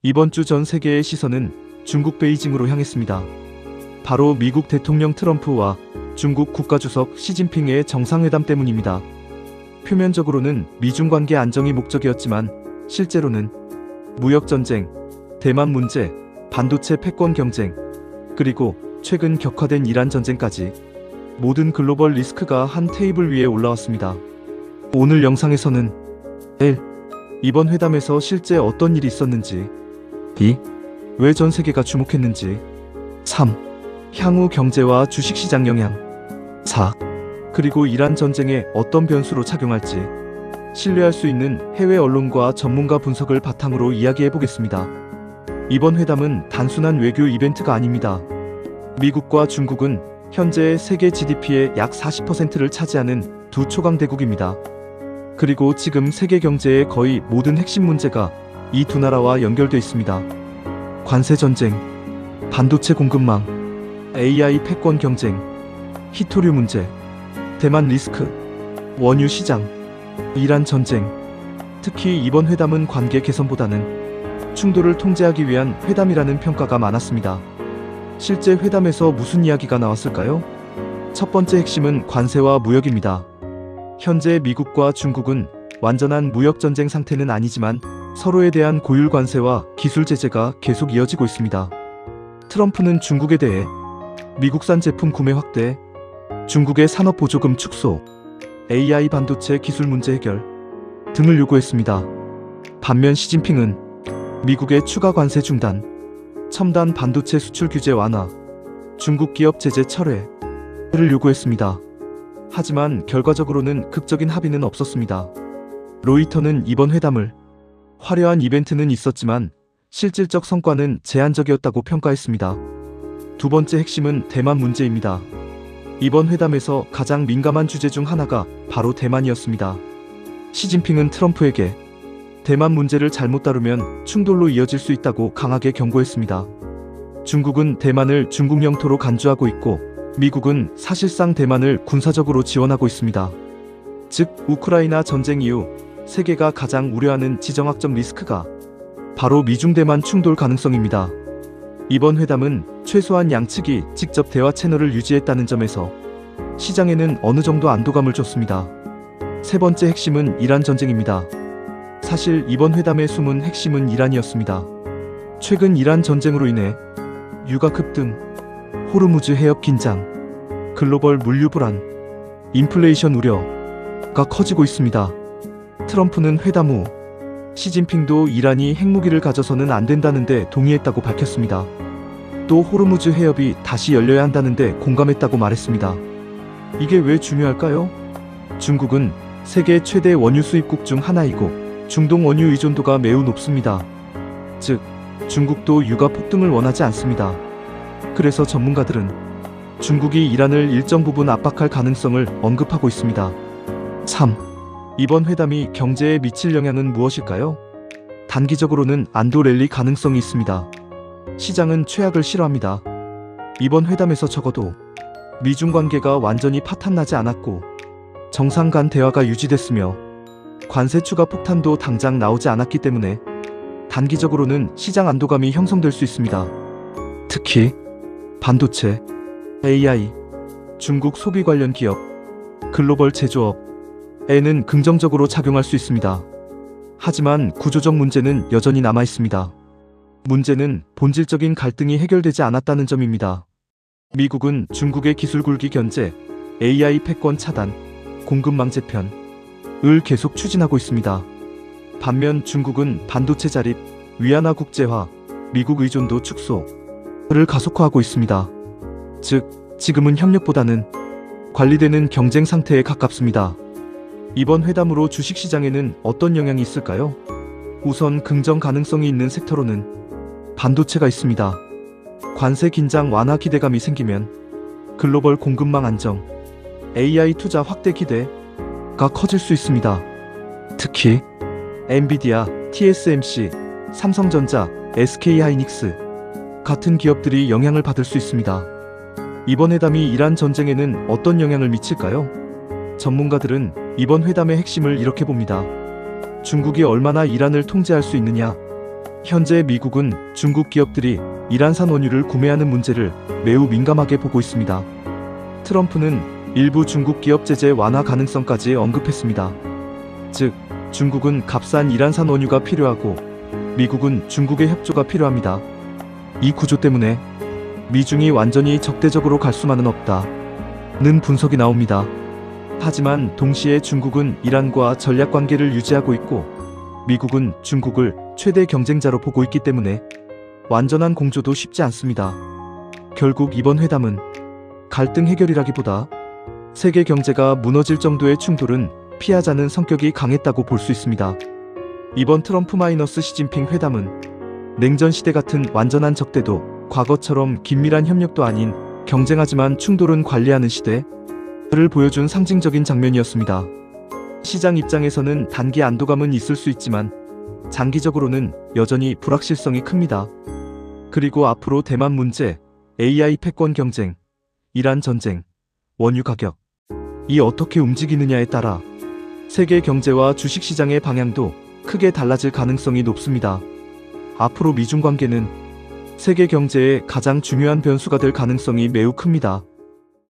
이번 주 전 세계의 시선은 중국 베이징으로 향했습니다. 바로 미국 대통령 트럼프와 중국 국가주석 시진핑의 정상회담 때문입니다. 표면적으로는 미중 관계 안정이 목적이었지만 실제로는 무역전쟁, 대만 문제, 반도체 패권 경쟁, 그리고 최근 격화된 이란 전쟁까지 모든 글로벌 리스크가 한 테이블 위에 올라왔습니다. 오늘 영상에서는 1. 이번 회담에서 실제 어떤 일이 있었는지, 2. 왜 전 세계가 주목했는지, 3. 향후 경제와 주식시장 영향, 4. 그리고 이란 전쟁에 어떤 변수로 작용할지 신뢰할 수 있는 해외 언론과 전문가 분석을 바탕으로 이야기해보겠습니다. 이번 회담은 단순한 외교 이벤트가 아닙니다. 미국과 중국은 현재 세계 GDP의 약 40%를 차지하는 두 초강대국입니다. 그리고 지금 세계 경제의 거의 모든 핵심 문제가 이 두 나라와 연결돼 있습니다. 관세 전쟁, 반도체 공급망, AI 패권 경쟁, 히토류 문제, 대만 리스크, 원유 시장, 이란 전쟁. 특히 이번 회담은 관계 개선보다는 충돌을 통제하기 위한 회담이라는 평가가 많았습니다. 실제 회담에서 무슨 이야기가 나왔을까요? 첫 번째 핵심은 관세와 무역입니다. 현재 미국과 중국은 완전한 무역전쟁 상태는 아니지만 서로에 대한 고율 관세와 기술 제재가 계속 이어지고 있습니다. 트럼프는 중국에 대해 미국산 제품 구매 확대, 중국의 산업 보조금 축소, AI 반도체 기술 문제 해결 등을 요구했습니다. 반면 시진핑은 미국의 추가 관세 중단, 첨단 반도체 수출 규제 완화, 중국 기업 제재 철회를 요구했습니다. 하지만 결과적으로는 극적인 합의는 없었습니다. 로이터는 이번 회담을 화려한 이벤트는 있었지만 실질적 성과는 제한적이었다고 평가했습니다. 두 번째 핵심은 대만 문제입니다. 이번 회담에서 가장 민감한 주제 중 하나가 바로 대만이었습니다. 시진핑은 트럼프에게 대만 문제를 잘못 다루면 충돌로 이어질 수 있다고 강하게 경고했습니다. 중국은 대만을 중국 영토로 간주하고 있고 미국은 사실상 대만을 군사적으로 지원하고 있습니다. 즉, 우크라이나 전쟁 이후 세계가 가장 우려하는 지정학적 리스크가 바로 미중 대만 충돌 가능성입니다. 이번 회담은 최소한 양측이 직접 대화 채널을 유지했다는 점에서 시장에는 어느 정도 안도감을 줬습니다. 세 번째 핵심은 이란 전쟁입니다. 사실 이번 회담의 숨은 핵심은 이란이었습니다. 최근 이란 전쟁으로 인해 유가 급등, 호르무즈 해협 긴장, 글로벌 물류 불안, 인플레이션 우려가 커지고 있습니다. 트럼프는 회담 후 시진핑도 이란이 핵무기를 가져서는 안 된다는데 동의했다고 밝혔습니다. 또 호르무즈 해협이 다시 열려야 한다는데 공감했다고 말했습니다. 이게 왜 중요할까요? 중국은 세계 최대 원유 수입국 중 하나이고 중동 원유 의존도가 매우 높습니다. 즉, 중국도 유가 폭등을 원하지 않습니다. 그래서 전문가들은 중국이 이란을 일정 부분 압박할 가능성을 언급하고 있습니다. 3. 이번 회담이 경제에 미칠 영향은 무엇일까요? 단기적으로는 안도 랠리 가능성이 있습니다. 시장은 최악을 싫어합니다. 이번 회담에서 적어도 미중 관계가 완전히 파탄나지 않았고 정상 간 대화가 유지됐으며 관세 추가 폭탄도 당장 나오지 않았기 때문에 단기적으로는 시장 안도감이 형성될 수 있습니다. 특히 반도체, AI, 중국 소비 관련 기업, 글로벌 제조업에는 긍정적으로 작용할 수 있습니다. 하지만 구조적 문제는 여전히 남아 있습니다. 문제는 본질적인 갈등이 해결되지 않았다는 점입니다. 미국은 중국의 기술 굴기 견제, AI 패권 차단, 공급망 재편을 계속 추진하고 있습니다. 반면 중국은 반도체 자립, 위안화 국제화, 미국 의존도 축소를 가속화하고 있습니다. 즉, 지금은 협력보다는 관리되는 경쟁 상태에 가깝습니다. 이번 회담으로 주식시장에는 어떤 영향이 있을까요? 우선 긍정 가능성이 있는 섹터로는 반도체가 있습니다. 관세 긴장 완화 기대감이 생기면 글로벌 공급망 안정, AI 투자 확대 기대가 커질 수 있습니다. 특히 엔비디아, TSMC, 삼성전자, SK하이닉스 같은 기업들이 영향을 받을 수 있습니다. 이번 회담이 이란 전쟁에는 어떤 영향을 미칠까요? 전문가들은 이번 회담의 핵심을 이렇게 봅니다. 중국이 얼마나 이란을 통제할 수 있느냐, 현재 미국은 중국 기업들이 이란산 원유를 구매하는 문제를 매우 민감하게 보고 있습니다. 트럼프는 일부 중국 기업 제재 완화 가능성까지 언급했습니다. 즉, 중국은 값싼 이란산 원유가 필요하고 미국은 중국의 협조가 필요합니다. 이 구조 때문에 미중이 완전히 적대적으로 갈 수만은 없다는 분석이 나옵니다. 하지만 동시에 중국은 이란과 전략 관계를 유지하고 있고 미국은 중국을 최대 경쟁자로 보고 있기 때문에 완전한 공조도 쉽지 않습니다. 결국 이번 회담은 갈등 해결이라기보다 세계 경제가 무너질 정도의 충돌은 피하자는 성격이 강했다고 볼 수 있습니다. 이번 트럼프 시진핑 회담은 냉전 시대 같은 완전한 적대도 과거처럼 긴밀한 협력도 아닌 경쟁하지만 충돌은 관리하는 시대를 보여준 상징적인 장면이었습니다. 시장 입장에서는 단기 안도감은 있을 수 있지만 장기적으로는 여전히 불확실성이 큽니다. 그리고 앞으로 대만 문제, AI 패권 경쟁, 이란 전쟁, 원유 가격 이 어떻게 움직이느냐에 따라 세계 경제와 주식시장의 방향도 크게 달라질 가능성이 높습니다. 앞으로 미중 관계는 세계 경제의 가장 중요한 변수가 될 가능성이 매우 큽니다.